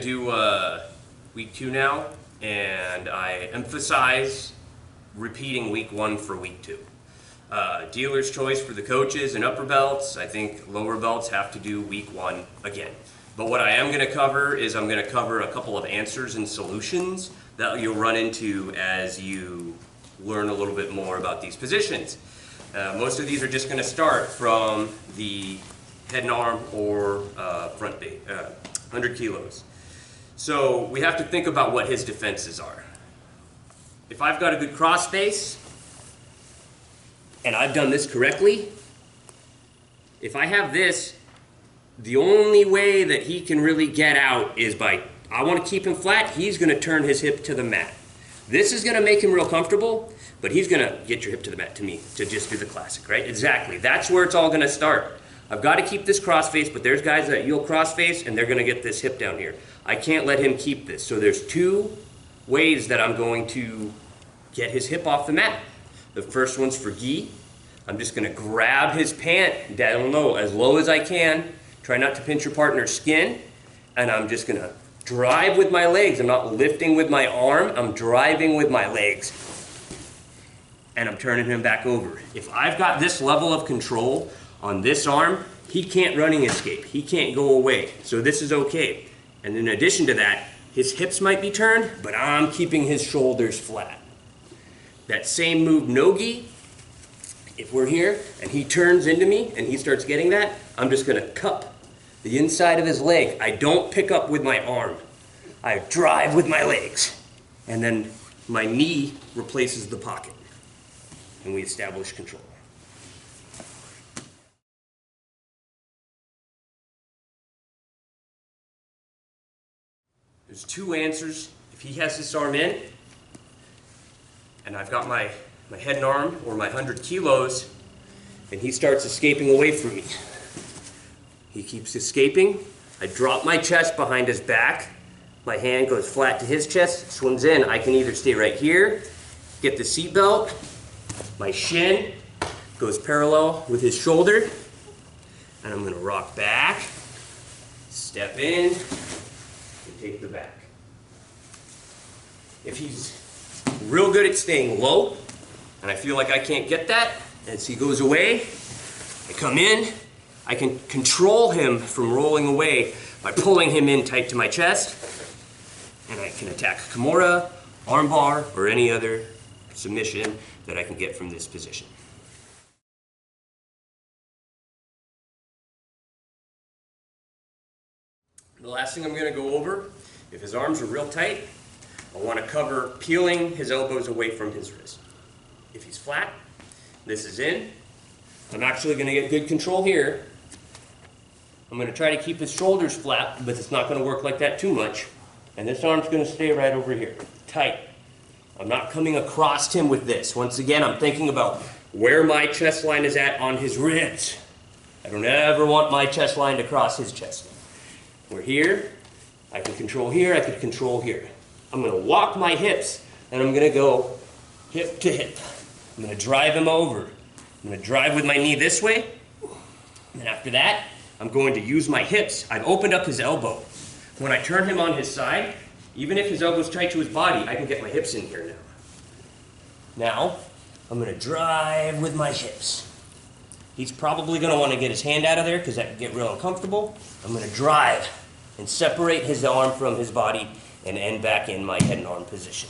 to do week 2 now, and I emphasize repeating week 1 for week 2. Dealer's choice for the coaches and upper belts. I think lower belts have to do week 1 again. But what I am going to cover is I'm going to cover a couple of answers and solutions that you'll run into as you learn a little bit more about these positions. Most of these are just going to start from the head and arm or front base, 100 kilos. So we have to think about what his defenses are. If I've got a good cross face, and I've done this correctly, if I have this, the only way that he can really get out is by, I want to keep him flat, he's going to turn his hip to the mat. This is going to make him real comfortable, but he's going to get your hip to the mat to me, to just do the classic, right? Exactly. That's where it's all going to start. I've got to keep this cross face, but there's guys that you'll cross face and they're going to get this hip down here. I can't let him keep this. So there's 2 ways that I'm going to get his hip off the mat. The first one's for gi. I'm just going to grab his pant down low, as low as I can. Try not to pinch your partner's skin. And I'm just going to drive with my legs. I'm not lifting with my arm. I'm driving with my legs. And I'm turning him back over. If I've got this level of control on this arm, he can't running escape. He can't go away. So this is okay. And in addition to that, his hips might be turned, but I'm keeping his shoulders flat. That same move, no gi, if we're here and he turns into me and he starts getting that, I'm just going to cup the inside of his leg. I don't pick up with my arm. I drive with my legs. And then my knee replaces the pocket. And we establish control. There's 2 answers. If he has this arm in, and I've got my head and arm, or my 100 kilos, and he starts escaping away from me. He keeps escaping. I drop my chest behind his back. My hand goes flat to his chest, swims in. I can either stay right here, get the seat belt, my shin goes parallel with his shoulder, and I'm gonna rock back, step in, and take the back. If he's real good at staying low, and I feel like I can't get that, as he goes away, I come in, I can control him from rolling away by pulling him in tight to my chest, and I can attack Kimura, armbar, or any other submission that I can get from this position. The last thing I'm going to go over, if his arms are real tight, I want to cover peeling his elbows away from his wrist. If he's flat, this is in. I'm actually going to get good control here. I'm going to try to keep his shoulders flat, but it's not going to work like that too much. And this arm's going to stay right over here, tight. I'm not coming across him with this. Once again, I'm thinking about where my chest line is at on his ribs. I don't ever want my chest line to cross his chest. We're here. I can control here. I can control here. I'm going to walk my hips, and I'm going to go hip to hip. I'm going to drive him over. I'm going to drive with my knee this way. And then after that, I'm going to use my hips. I've opened up his elbow. When I turn him on his side, even if his elbow's tight to his body, I can get my hips in here now. Now, I'm going to drive with my hips. He's probably going to want to get his hand out of there because that can get real uncomfortable. I'm going to drive and separate his arm from his body and end back in my head and arm position.